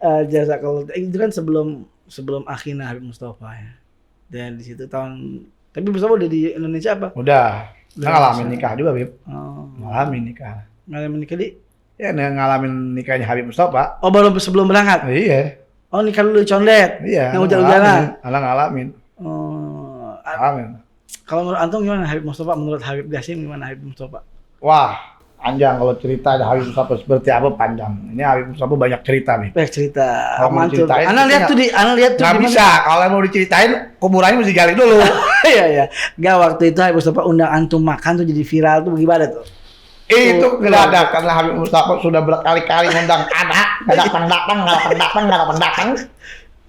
Jazakallah. Itu kan sebelum akhirnya Habib Mustafa ya. Dan di situ tapi Mustafa udah di Indonesia apa? Udah ngalamin Indonesia. nikah juga, Bib. Oh. Ngalamin nikah. Ngalamin nikah di? Ya, ngalamin nikahnya Habib Mustafa. Oh, baru sebelum berangkat? Iya. Oh, nikah dulu di Condet? Iya. Yang hujan-hujanan? Ngalamin. Oh. Ngalamin. Kalau menurut Antum gimana Habib Mustafa? Menurut Habib Qasim gimana Habib Mustafa? Wah, panjang kalau cerita ada Habib Mustafa seperti apa panjang. Ini Habib Mustafa banyak cerita nih. Banyak cerita. Kalau mau Mantul. ceritain, Ana lihat tuh nggak di bisa. Kalau mau diceritain, kuburannya mesti gali dulu. Iya ya. Gak waktu itu Habib Mustafa undang Antum makan tuh jadi viral tuh gimana tuh? Itu geladak karena Habib Mustafa sudah berkali-kali ngundang anak, nggak datang.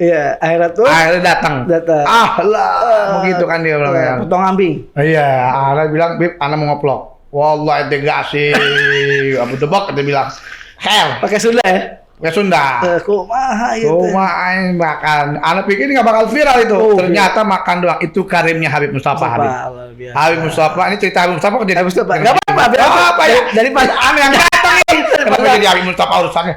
Iya, akhirnya datang. Ah lah, begitu kan dia bilang. Potong ambing. Iya, akhirnya bilang, Bib, ana mau ngoplok. Wallahi integrasi. Abu Debak dia bilang, hell. Pakai Sunda ya? Pakai Sunda. Kumaha itu. Kumaha makan. Ana pikir ini nggak bakal viral itu. Ternyata makan doang. Itu karimnya Habib Mustafa. Habib Mustafa, ini cerita Habib Mustafa jadi Habib Mustafa. Enggak apa-apa ya. Daripada ana yang datang ini. Kenapa jadi Habib Mustafa urusannya?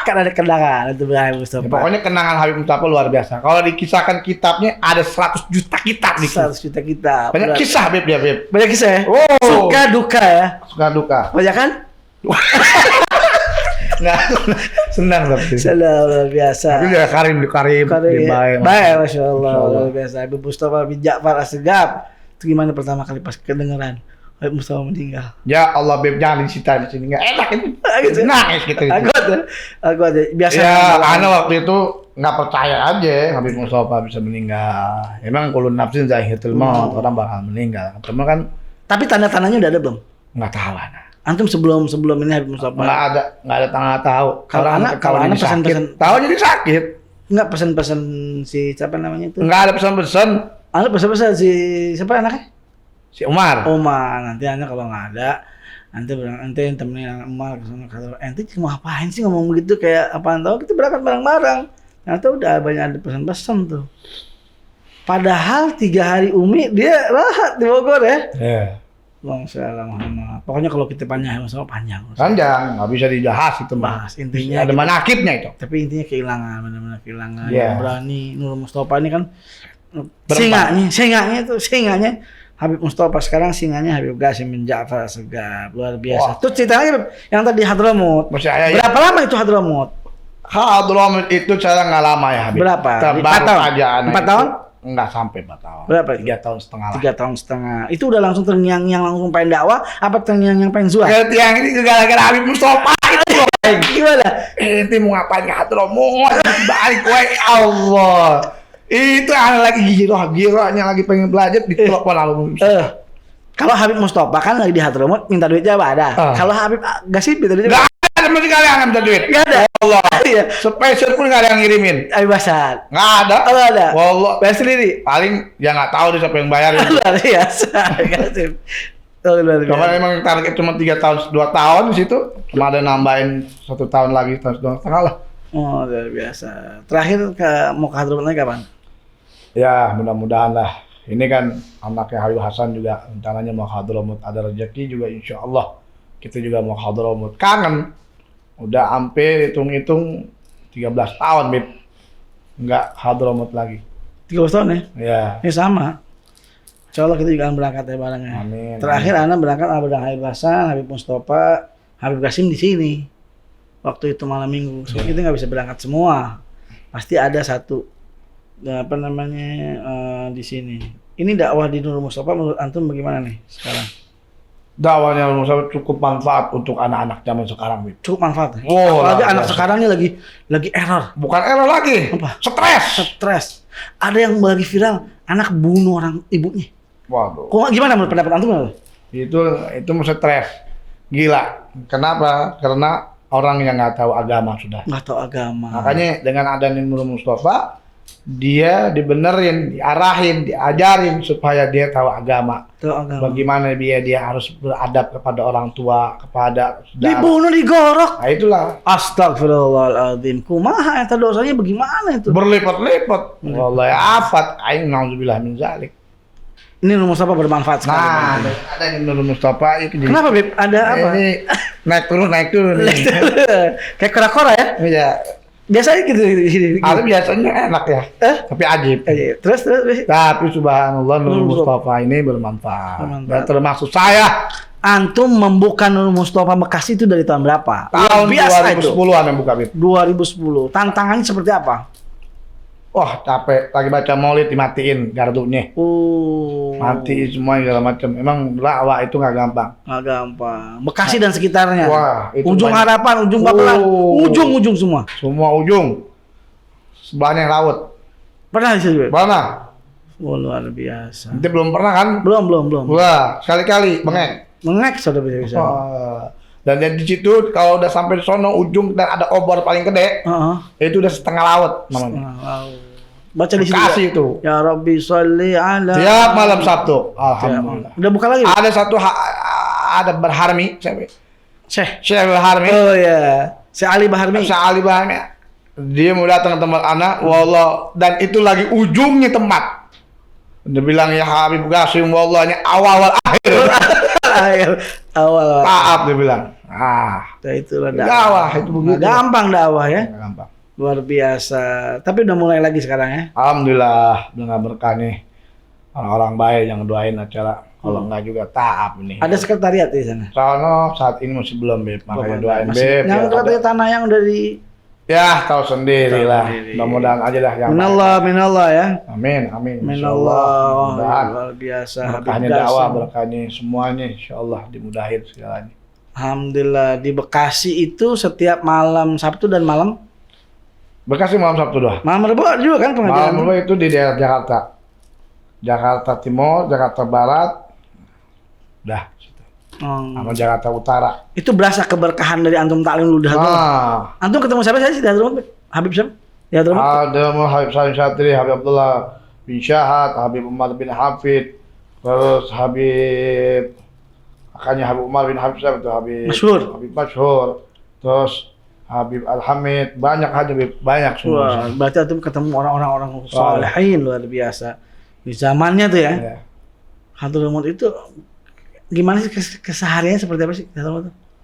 Kan ada kenangan itu Habib Mustafa. Ya, pokoknya kenangan Habib Mustafa luar biasa. Kalau dikisahkan kitabnya ada 100 juta kitab nih. 100 juta kitab. Banyak kisah Habib dia, Habib. Banyak kisah ya? Oh. Suka duka ya? Suka duka. Banyak kan? Nggak, senang tapi. Luar biasa. Tapi dia karim. Baik, Masya Allah. Luar biasa. Habib Mustafa bin Ja'far As-Segaf. Itu gimana pertama kali pas kedengeran Habib Mustafa meninggal? Ya Allah, Beb, jangan disita di sini. Nggak enak ini. Nangis gitu. Aku ada. Biasa. Ya, karena waktu itu nggak percaya aja Habib Mustafa bisa meninggal. Emang kalau nafsin zahiyatul maut, orang bakal meninggal. Cuma kan. Tapi tanda-tandanya udah ada belum? Nggak tahu, Ana. Antum sebelum ini Habib Mustafa? Nggak ada tanda tahu. Kalau anak pesan-pesan. Tahu jadi sakit. Nggak pesan-pesan si siapa namanya itu? Nggak ada pesan-pesan. Anak pesan-pesan si siapa anaknya? Si Umar. Nanti anak kalau nggak ada, nanti yang temenin Umar ke sana kata, ente mau ngapain sih ngomong begitu kayak apaan tahu kita berangkat bareng-bareng. Ternyata udah banyak ada pesan-pesan tuh. Padahal 3 hari Umi dia rahat di Bogor ya. Iya. Muhammad. Pokoknya kalau kita panjang sama panjang. Panjang, nggak bisa dibahas itu bahas. Intinya ada manakibnya itu. Tapi intinya kehilangan, benar-benar kehilangan. Yeah. Berani Nur Mustafa ini kan singanya Habib Mustafa, sekarang singanya Habib Qasim bin Ja'far As-Segaf. Luar biasa. Tuh ceritanya yang tadi Hadramut. Berapa lama itu Hadramut? Hadramut itu cara nggak lama ya Habib. Berapa? 4 tahun. 4 tahun? Enggak sampai 4 tahun. Berapa? 3 tahun setengah lah. 3 tahun setengah. Itu udah langsung terngiang-ngiang langsung pengen dakwah apa terngiang-ngiang pengen zuhud? Yang ini gara-gara Habib Mustafa itu. Gimana? Ente mau ngapain ke Hadramut? Balik gue Allah. Itu anak lagi gila-gilanya lagi pengen belajar ditelepon Habib Mustafa. Kalau Habib Mustafa kan lagi di Hadramut minta duitnya apa ada. Kalau Habib Qasim minta duitnya enggak ada sama sekali yang minta duit. Enggak ada. Allah. Iya. Spesial pun enggak ada yang ngirimin. Habib Hasan. Enggak ada. Enggak ada. Wallah. Bayar sendiri. Paling dia enggak tahu dia siapa yang bayarin. Luar biasa. Qasim. Kemarin emang target cuma 3 tahun, 2 tahun di situ. Cuma ada nambahin 1 tahun lagi, 1 tahun setengah lah. Oh, luar biasa. Terakhir mau ke Hadramut lagi kapan? Ya, mudah-mudahan lah. Ini kan anaknya Habib Hasan juga rencananya mau ke Hadramut, ada rezeki juga insya Allah. Kita juga mau ke Hadramut. Kangen. Udah hampir hitung-hitung 13 tahun, Bib. Enggak Hadramut lagi. 13 tahun ya? Ya. Ini sama. Insya Allah kita juga akan berangkat ya barangnya. Amin. Terakhir Ana berangkat sama Habib Hasan, Habib Mustafa, Habib Qasim di sini. Waktu itu malam minggu. So, kita nggak bisa berangkat semua. Pasti ada satu di sini. Ini dakwah di Nur Mustafa menurut antum bagaimana nih sekarang? Dakwahnya Nur Mustafa cukup manfaat untuk anak-anak zaman sekarang, Bib. Cukup manfaat. Oh, apalagi anak sekarang ini lagi error. Bukan error lagi. Apa? Stres. Ada yang lagi viral anak bunuh orang ibunya. Waduh. Kok gimana menurut pendapat antum? Itu stres. Gila. Kenapa? Karena orang yang nggak tahu agama sudah. Nggak tahu agama. Makanya dengan adanya Nur Mustafa, dia dibenerin, diarahin, diajarin supaya dia tahu agama. Bagaimana dia harus beradab kepada orang tua, kepada saudara. Dibunuh, digorok. Nah itulah. Astagfirullahaladzim. Kumaha eta dosanya bagaimana itu? Berlipat-lipat. Wallahi afat. Aing na'udzubillah min zalik. Ini Nur Mustafa bermanfaat sekali. Nah, ada Nur Mustafa itu. Kenapa, Beb? Ada apa? Ini naik turun nih. Kayak kora-kora ya? Iya. Biasanya gitu. Tapi biasanya enak ya. Tapi ajib. Terus. Tapi subhanallah Nur Mustafa ini bermanfaat. Dan termasuk saya. Antum membuka Nur Mustafa Bekasi itu dari tahun berapa? Tahun Biasa 2010-an yang buka, Bib. 2010. Tantangannya seperti apa? Wah, capek. Lagi baca maulid dimatiin gardunya. Mati semua segala macam. Emang dakwah itu nggak gampang. Nggak gampang. Bekasi dan sekitarnya. Wah, itu ujung banyak. Harapan, ujung Bapelan, ujung semua. Semua ujung. Sebelahnya laut. Pernah di situ? Mana? Oh, luar biasa. Nanti belum pernah kan? Belum. Wah, sekali-kali bengek. Mengek sudah bisa. Dan di situ kalau udah sampai di sono ujung dan ada obor paling gede, itu udah setengah laut namanya. Baca di situ. Kasih itu. Ya Rabbi sholli ala. Tiap malam Sabtu. Alhamdulillah. Udah buka lagi? Ada satu ada Berharmi, Syekh Berharmi. Oh ya. Syekh Ali Baharmi. Syekh Ali Baharmi. Dia mau datang ke tempat anak, wallah, dan itu lagi ujungnya tempat. Dia bilang ya Habib Qasim, wallah ini awal akhir. awal. Maaf dia bilang. Itulah dakwah itu begitu. Gampang dakwah ya. Gampang. Luar biasa. Tapi udah mulai lagi sekarang ya. Alhamdulillah, udah berkah nih. Orang-orang baik yang doain acara. Kalau enggak juga taat nih. Ada sekretariat di sana. Soalnya saat ini masih belum, Beb. Makanya doain, Beb. Yang katanya tanah yang dari ya, tahu sendiri lah. Mudah-mudahan aja lah yang minallah ya. Amin. Minallah. Luar biasa. Berkahnya dakwah, berkahnya semuanya, insyaallah dimudahin segalanya. Alhamdulillah. Di Bekasi itu setiap malam Sabtu dan malam Bekasi malam Sabtu doang. Malam Rebo juga kan pengajian? Malam Rebo itu di daerah Jakarta. Jakarta Timur, Jakarta Barat. Dah. Sama Jakarta Utara. Itu berasa keberkahan dari antum taklim lu dah. Antum ketemu siapa sih di Hadramut? Habib siapa? Di Hadramut? Ada Habib Salim Syatri, Habib Abdullah bin Syahad, Habib Umar bin Hafid, terus Habib Umar bin Hafid itu Habib Masyhur. Terus Habib Al-Hamid, banyak semua. Berarti antum ketemu orang-orang salihin luar biasa. Di zamannya tuh ya. Hadramut itu gimana sih kesehariannya seperti apa sih?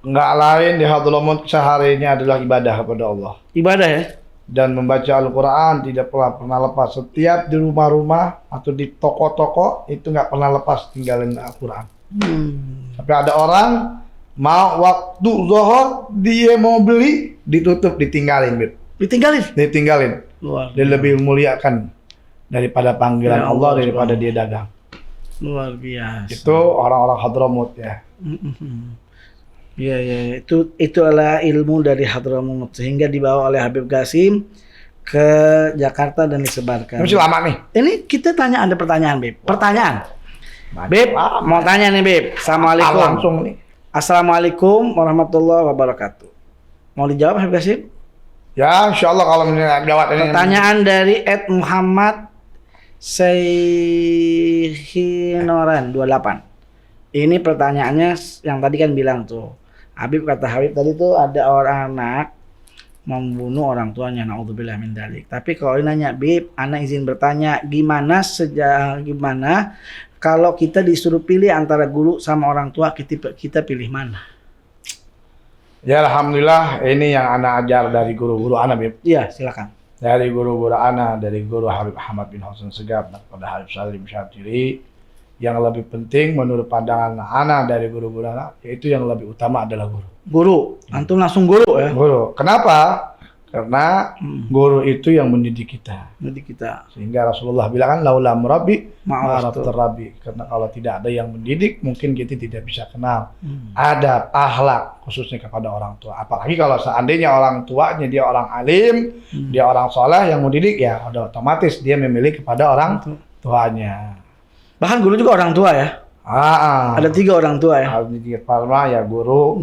Enggak lain di Hadramut seharinya adalah ibadah kepada Allah. Ibadah ya? Dan membaca Al-Quran tidak pernah lepas. Setiap di rumah-rumah atau di toko-toko itu nggak pernah lepas tinggalin Al-Quran. Tapi ada orang mau waktu zuhur dia mau beli ditutup ditinggalin, Bib. Ditinggalin. Dia lebih muliakan daripada panggilan Allah daripada dia dagang. Luar biasa. Itu orang-orang Hadramut ya. Iya. Itu adalah ilmu dari Hadramut sehingga dibawa oleh Habib Qasim ke Jakarta dan disebarkan. Masih lama nih. Ini kita ada pertanyaan, Bib. Bib, mau tanya nih, Bib. Assalamualaikum. Langsung nih. Assalamualaikum warahmatullahi wabarakatuh. Mau dijawab Habib Qasim? Ya, insyaallah kalau misalnya jawab ini. Pertanyaan dari Ed Muhammad Seyhinoran 28. Ini pertanyaannya yang tadi kan bilang tuh. Kata Habib tadi tuh ada orang anak membunuh orang tuanya, naudzubillah min dzalik. Tapi kalau ini nanya, Bib, anak izin bertanya, gimana kalau kita disuruh pilih antara guru sama orang tua, kita pilih mana? Ya alhamdulillah ini yang anak ajar dari guru-guru anak, Bib. Iya, silakan. Dari guru-guru anak, dari guru Habib Ahmad bin Hasan Segaf pada Habib Salim Syatiri, yang lebih penting menurut pandangan anak dari guru-guru anak, yaitu yang lebih utama adalah guru. Guru, antum langsung guru ya? Guru. Kenapa? Karena guru itu yang mendidik kita. Sehingga Rasulullah bilang kan laula murabbi ma'araf terrabi. Karena kalau tidak ada yang mendidik, mungkin kita tidak bisa kenal adab, akhlak khususnya kepada orang tua. Apalagi kalau seandainya orang tuanya dia orang alim, dia orang soleh yang mendidik, ya udah otomatis dia memilih kepada orang tuanya. Bahkan guru juga orang tua ya? Ada 3 orang tua ya? Ada 3 palma ya, guru,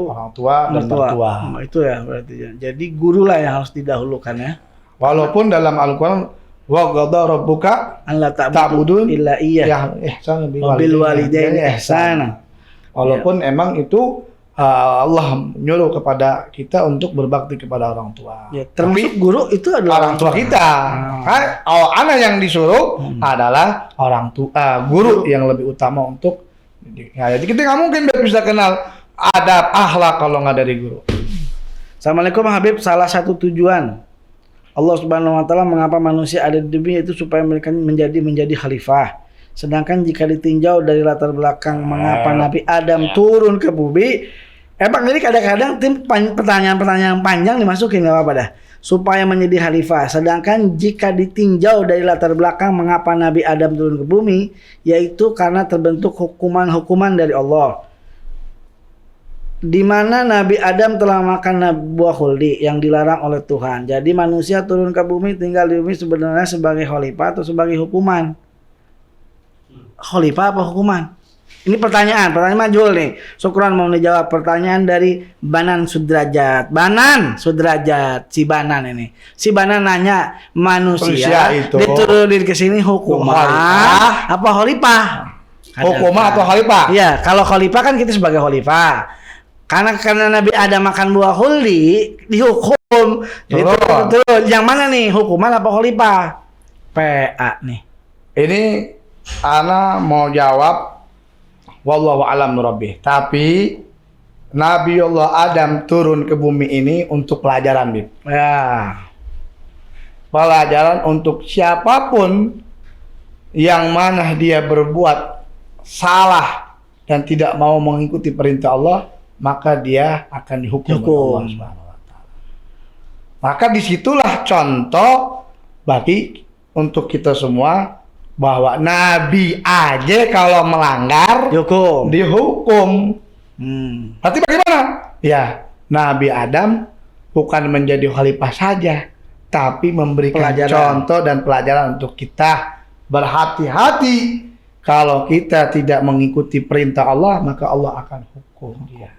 orang tua, dan mertua. Itu ya berarti ya. Jadi guru lah yang harus didahulukan ya. Walaupun dalam Al-Quran wa qadara rabbuka alla ta'budun illa iyyah wa bil walidaini ihsana. Walaupun emang itu Allah menyuruh kepada kita untuk berbakti kepada orang tua. Ya, termasuk guru itu adalah orang tua kita. Kan anak yang disuruh adalah orang tua, guru yang lebih utama untuk. Jadi kita nggak mungkin bisa kenal adab akhlak kalau nggak dari guru. Assalamualaikum Habib, salah satu tujuan Allah Subhanahu wa taala mengapa manusia ada di dunia itu supaya mereka menjadi khalifah. Sedangkan jika ditinjau dari latar belakang mengapa Nabi Adam turun ke bumi, emang ini kadang-kadang pertanyaan-pertanyaan panjang dimasukin enggak apa-apa dah. Supaya menjadi khalifah. Sedangkan jika ditinjau dari latar belakang mengapa Nabi Adam turun ke bumi, yaitu karena terbentuk hukuman-hukuman dari Allah. Di mana Nabi Adam telah makan buah khuldi yang dilarang oleh Tuhan. Jadi manusia turun ke bumi, tinggal di bumi sebenarnya sebagai khalifah atau sebagai hukuman? Khalifah apa hukuman? Ini pertanyaan majhul nih. Syukran mau dijawab pertanyaan dari Banan Sudrajat. Si Banan ini. Si Banan nanya, manusia itu diturunin ke sini hukuman apa khalifah? Hukuman atau khalifah? Iya, kalau khalifah kan kita sebagai khalifah. Karena Nabi Adam makan buah khuldi dihukum. Itu yang mana nih? Hukuman apa khalifah? PA nih. Ini ana mau jawab wallahu alam nurabbih. Tapi Nabi Allah Adam turun ke bumi ini untuk pelajaran, Bib. Ya. Pelajaran untuk siapapun yang mana dia berbuat salah dan tidak mau mengikuti perintah Allah, maka dia akan dihukum oleh Allah Subhanahu wa taala. Maka disitulah contoh bagi untuk kita semua bahwa Nabi aja kalau melanggar dihukum. Berarti bagaimana? Ya, Nabi Adam bukan menjadi khalifah saja, tapi memberikan contoh dan pelajaran untuk kita berhati-hati. Kalau kita tidak mengikuti perintah Allah, maka Allah akan hukum dia.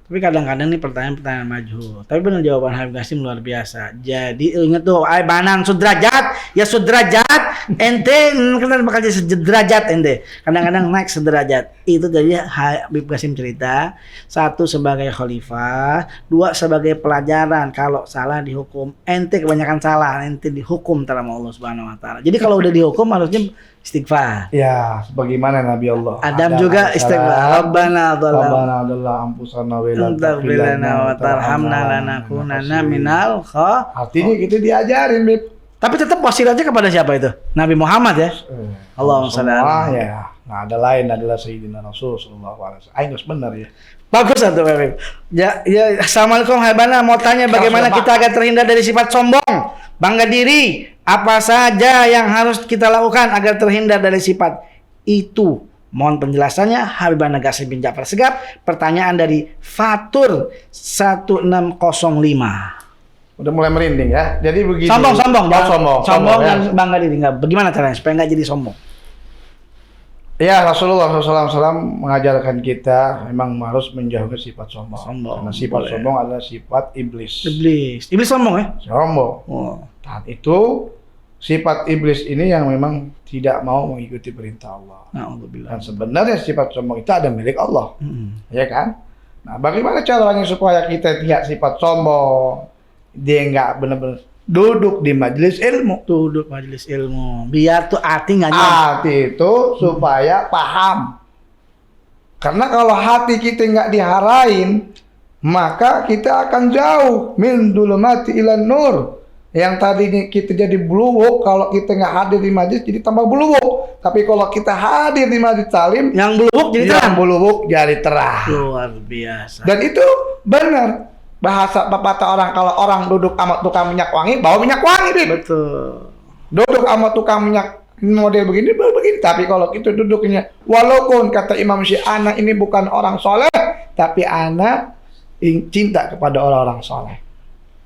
Tapi kadang-kadang nih pertanyaan-pertanyaan majhul. Tapi benar jawaban Habib Qasim luar biasa. Jadi ingat tuh, Banan Sudrajat, ya Sudrajat, ente kan bakal jadi sederajat ente. Kadang-kadang naik sederajat. Itu dari Habib Qasim cerita. 1 sebagai khalifah, 2 sebagai pelajaran. Kalau salah dihukum, ente kebanyakan salah, ente dihukum sama Allah Subhanahu wa taala. Jadi kalau udah dihukum harusnya istighfar. Ya, sebagaimana Nabi Allah Adam juga istighfar. Rabbana adalah ampusana wa tarhamna lanakunanna minal kha. Artinya kita diajarin, Bib. Tapi tetap wasilatnya kepada siapa itu? Nabi Muhammad ya. Allahumma shalli alaihi. Ya. Nah, ada lain adalah Sayyidina Rasul sallallahu alaihi wasallam. Ayo benar ya. Bagus satu, Bib. Ya, assalamualaikum Habana, mau tanya bagaimana kita agar terhindar dari sifat sombong, bangga diri. Apa saja yang harus kita lakukan agar terhindar dari sifat itu? Mohon penjelasannya Habibana Qasim bin Ja'far Segaf. Pertanyaan dari Fatur 1605. Udah mulai merinding ya. Jadi begini. Sombong Sombong dan ya. bangga diri. Bagaimana caranya supaya nggak jadi sombong? Ya, Rasulullah SAW mengajarkan kita memang harus menjauhi sifat sombong. Karena sifat sombong adalah sifat iblis. Iblis sombong ya? Sombong. Dan itu sifat iblis ini yang memang tidak mau mengikuti perintah Allah. Dan sebenarnya sifat sombong itu ada milik Allah. Ya kan? Nah, bagaimana caranya supaya kita tidak sifat sombong? Dia nggak benar-benar duduk di majelis ilmu. Biar tuh hati nggak nyampe. Hati itu supaya paham. Karena kalau hati kita nggak diharain, maka kita akan jauh min dhulumati ilan nur. Yang tadinya kita jadi bluwuk, kalau kita nggak hadir di majlis jadi tambah bluwuk. Tapi kalau kita hadir di majlis talim, yang bluwuk jadi terang. Yang bluwuk jadi terang. Luar biasa. Dan itu benar. Bahasa pepatah orang, kalau orang duduk sama tukang minyak wangi, bawa minyak wangi, Bib. Betul. Duduk sama tukang minyak model begini. Tapi kalau kita duduknya, walaupun kata Imam Syi'ana ini bukan orang soleh, tapi ana cinta kepada orang-orang soleh.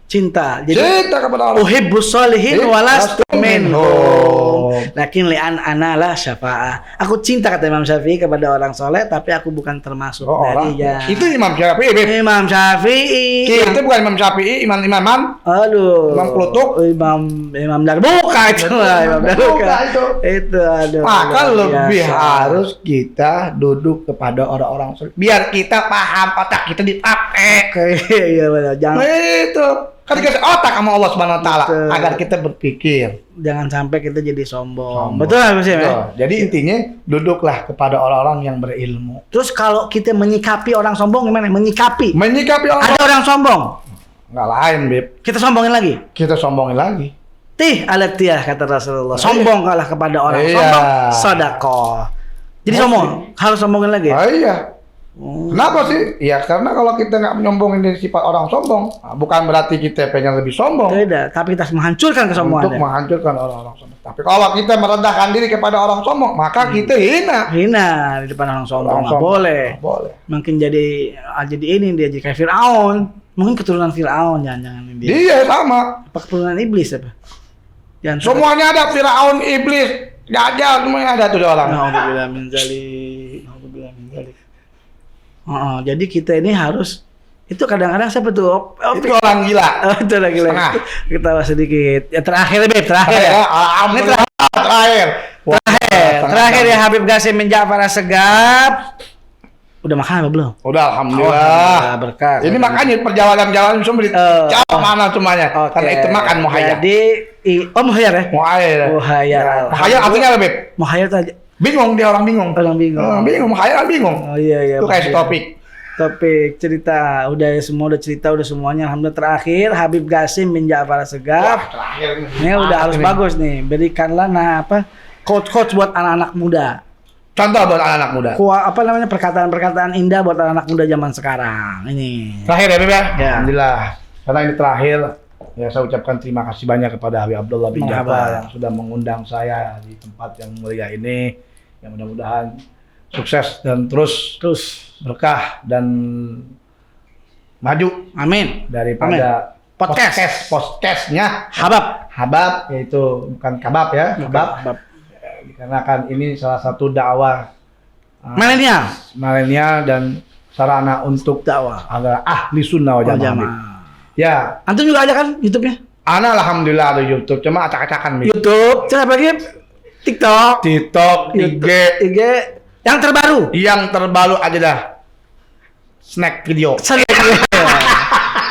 Cinta kepada Allah. Uhibbus sholihin walastu minhum. Lakin li'an ana la syafa'ah. Aku cinta kata Imam Syafi'i kepada orang soleh, tapi aku bukan termasuk darinya. Itu Imam Syafi'i. Imam Syafi'i. Itu bukan Imam Syafi'i, Imam-imaman. Aduh. Imam Plutuk. Imam Darbuka itu lah. Imam Darbuka itu. Aduh. Maka lebih harus kita duduk kepada orang-orang soleh. Biar kita paham, otak kita dipakai. Iya benar. Jangan. Itu. Kan dikasih otak sama Allah Subhanahu wa taala agar kita berpikir. Jangan sampai kita jadi sombong. Betul nggak sih? Jadi intinya duduklah kepada orang-orang yang berilmu. Terus kalau kita menyikapi orang sombong gimana? Menyikapi orang. Ada orang sombong. nggak lain, Bib. Kita sombongin lagi. Kita sombongin lagi. Tih alatiyah kata Rasulullah. Sombong kalah kepada orang. Iya. Sombong sedekah. Jadi sombong, harus sombongin lagi. Oh, iya. Kenapa sih? Ya karena kalau kita nggak menyombongin dari sifat orang sombong, bukan berarti kita pengen lebih sombong. Tidak, tapi kita harus menghancurkan kesombongan. Untuk menghancurkan orang-orang sombong. Tapi kalau kita merendahkan diri kepada orang sombong, maka kita hina. Hina di depan orang sombong, Orang nggak sombong. boleh. Nggak boleh. Mungkin jadi ini dia jadi kayak Fir'aun. Mungkin keturunan Fir'aun, jangan-jangan dia. Dia sama. Apa keturunan iblis apa? Jangan Semuanya ada, Firaun, iblis, dajjal, semuanya ada tuh orang. Alhamdulillah min zalik. Alhamdulillah min zalik. Jadi kita ini harus itu kadang-kadang siapa tuh? Itu orang gila. Itu lagi Setengah. kita bahas sedikit. Ya terakhir Beb, terakhir ya. Alhamdulillah. Terakhir. Terakhir ya Habib Qasim bin Ja'far As-Segaf. Udah makan apa belum? Udah, alhamdulillah. Berkah. Ini makanya perjalanan semua jauh mana semuanya. Karena itu makan muhayar. Jadi muhayar ya? Muhayar. Muhayar. Muhayar artinya apa, Beb? Muhayar tuh aja. Bingung dia, orang bingung. Orang bingung. Bingung, muhayar bingung. Oh iya. Itu kayak topik. Topik cerita udah semua udah cerita udah semuanya. Alhamdulillah terakhir Habib Qasim bin Ja'far As-Segaf. Terakhir Ini udah harus bagus nih. Berikanlah quote buat anak-anak muda. Contoh buat anak-anak muda. Perkataan-perkataan indah buat anak-anak muda zaman sekarang. Ini. Terakhir ya, Beb ya? Ya. Alhamdulillah. Karena ini terakhir, ya saya ucapkan terima kasih banyak kepada Habib Abdullah bin Merhaba. Ja'far yang sudah mengundang saya di tempat yang mulia ini. Yang mudah-mudahan sukses dan terus berkah dan maju Amin. daripada podcastnya Habab, yaitu bukan kabab ya, Habab. Dikarenakan ini salah satu dakwah milenial dan sarana untuk Dakwah. agar ahli sunnah wal jamaah. Ya, Antum juga ada kan YouTube-nya? ana alhamdulillah ada YouTube, cuma acak-acakan nih. YouTube. Coba lagi TikTok, IG, IG yang terbaru. yang terbaru aja dah. Snack video.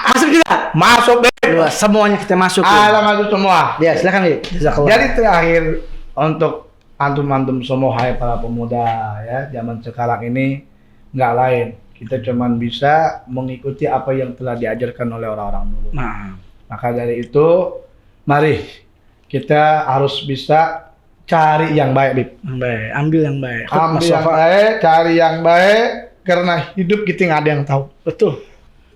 Masuk juga. Masuk deh. Wah, semuanya kita masuk. Masuk semua. Ya, silakan Bi. Jazakallah. Jadi terakhir untuk antum-antum semua, hai para pemuda ya, zaman sekarang ini nggak lain. Kita cuman bisa mengikuti apa yang telah diajarkan oleh orang-orang dulu. Nah, Maka dari itu, mari kita harus bisa cari yang baik, Bib. baik, ambil yang baik. Ambil yang baik, cari yang baik, karena hidup kita nggak ada yang tahu. Betul.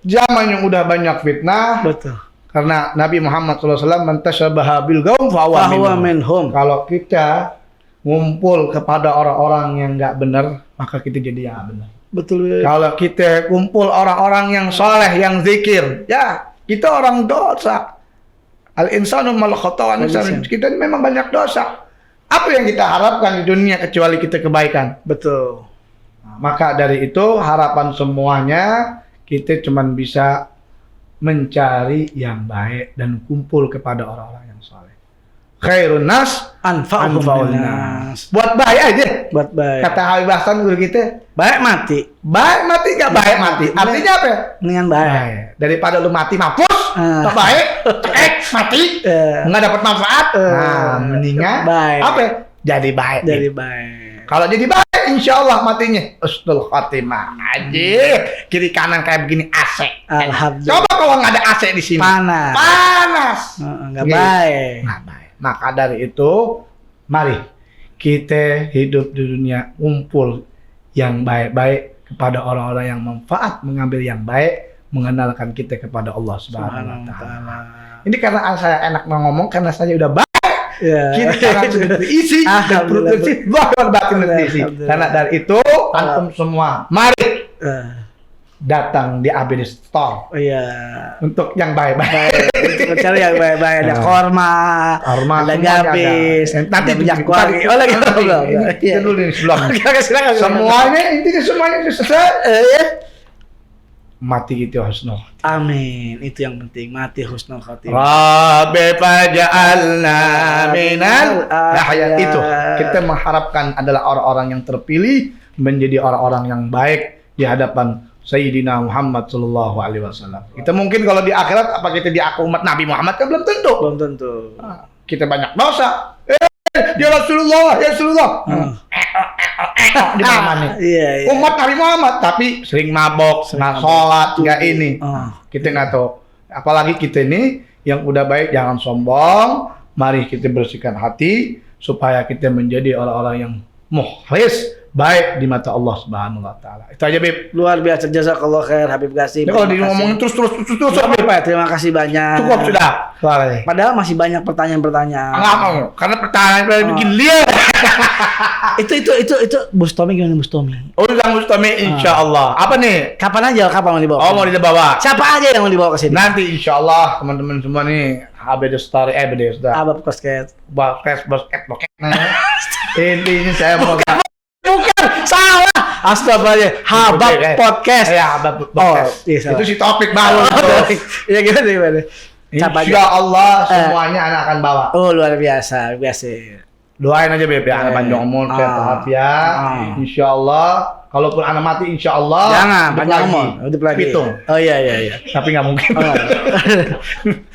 Zaman yang udah banyak fitnah, Betul. karena Nabi Muhammad SAW mentasyabaha bil qaum fahuwa Bahwa minhum. minhum. Kalau kita ngumpul kepada orang-orang yang nggak benar, maka kita jadi yang nggak benar. Betul. Bi. Kalau kita kumpul orang-orang yang soleh, yang zikir, ya kita orang dosa. Al-insanu mal khata'an, kita memang banyak dosa. Apa yang kita harapkan di dunia kecuali kita kebaikan? Betul. Nah, maka dari itu harapan semuanya kita cuman bisa mencari yang baik dan kumpul kepada orang-orang yang soleh. Khairun nas Anfa'uhum anfa'un linnas. nas. Buat baik aja. Buat baik. Kata Habib Hasan guru kita, Baik mati. baik mati gak baik mati. Artinya apa? Dengan baik. Baik. Daripada lu mati mampus, Ah. tak baik, mati, nggak dapat manfaat. Nah, mendingan baik. apa? Jadi baik. Jadi baik. Kalau jadi baik, insya Allah matinya husnul khotimah aja. Kiri kanan kayak begini AC. Alhamdulillah. Coba kalau nggak ada AC di sini. Panas. Panas. Enggak Gitu. baik. Nggak baik. Maka dari itu, mari kita hidup di dunia ngumpul yang baik-baik kepada orang-orang yang manfaat, mengambil yang baik, mengenalkan kita kepada Allah Subhanahu wa taala. Ini karena saya enak ngomong karena saya udah baik. Ya. Kini karena sudah terisi dan perut terisi, bahkan batin terisi. Karena dari itu, antum semua, mari datang di ABD Store Oh iya. untuk yang baik-baik. Untuk cari yang baik-baik ada korma, ada gabis, Nanti ada minyak wangi. Oh lagi belum. Kita dulu nih sebelum. Silakan. Semuanya intinya semuanya sudah selesai. Mati gitu husnul. Amin. Itu yang penting. Mati husnul khotimah. Rabbi faj'alna minal ahya. Itu kita mengharapkan adalah orang-orang yang terpilih menjadi orang-orang yang baik di hadapan Sayyidina Muhammad sallallahu alaihi wasallam. Kita mungkin kalau di akhirat apa kita diaku umat Nabi Muhammad kan belum tentu. Belum tentu. Kita banyak dosa. Ya Rasulullah, ya Rasulullah. Di mana-mana. Iya. Umat Nabi Muhammad tapi sering mabok, nggak sholat, nggak ini. Oh. Kita nggak tahu. Apalagi kita ini yang udah baik jangan sombong. Mari kita bersihkan hati supaya kita menjadi orang-orang yang mukhlis, baik di mata Allah Subhanahu wa taala. Itu aja, Bib. Luar biasa, jazakallah khair Habib Qasim. Ini kalau ngomongin terus Habib, terima kasih banyak. cukup sudah. Soalnya. Padahal masih banyak pertanyaan-pertanyaan. Enggak mau, karena pertanyaan bikin liar. Itu Bustami gimana Bustami? Oh, Kang Bustami insyaallah. Apa nih? Kapan aja kapan mau dibawa? Oh, mau dibawa. Siapa aja yang mau dibawa ke sini? Nanti insyaallah teman-teman semua nih ABD Story BD sudah. Abab Kosket. Basket. Intinya saya mau Bukan, salah. Astagfirullah. Habab Podcast. Ya, Habab Oh, Podcast. iya, salah. Itu si topik baru. Iya gimana? Siapa Insya Allah semuanya anak akan bawa. Oh, luar biasa. Doain aja Beb ya, anak panjang umur, sehat walafiat. Insya Allah, kalaupun anak mati Insya Allah. Jangan, hidup panjang lagi. umur. Hidup lagi. Pitung. Oh iya. Tapi nggak mungkin.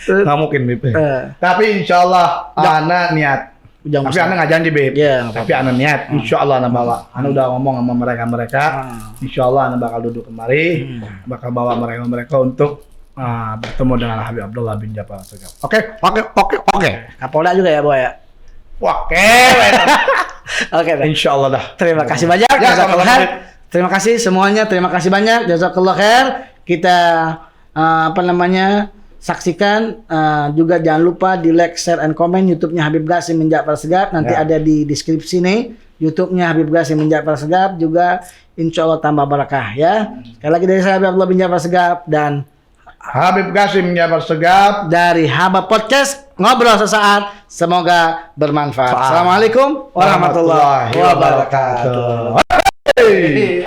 Nggak mungkin Beb. Eh. Tapi Insya Allah, anak niat. Jangan Tapi anak nggak janji Beb. Iya, Tapi anak niat. Insya Allah anak bawa. Anak udah ngomong sama mereka. Insya Allah anak bakal duduk kemari, bakal bawa mereka untuk bertemu dengan Habib Abdullah bin Jabal Segaf. Oke. Kapolda juga ya, Boy ya. Oke. Oke, deh. Insya Allah dah. Terima kasih banyak. Ya, Jazakallah sama-sama. khair. Terima kasih semuanya. Terima kasih banyak. Jazakallah khair. Kita saksikan juga jangan lupa di like, share, and comment YouTube-nya Habib Qasim bin Ja'far Segaf. Nanti ada di deskripsi nih. YouTube-nya Habib Qasim bin Ja'far Segaf juga insya Allah tambah barakah ya. Sekali lagi dari saya Habib Abdullah bin Ja'far Segaf dan Habib Qasim bin Ja'far Segaf dari Habab Podcast, ngobrol sesaat, semoga bermanfaat. Assalamualaikum warahmatullahi wabarakatuh. Hey.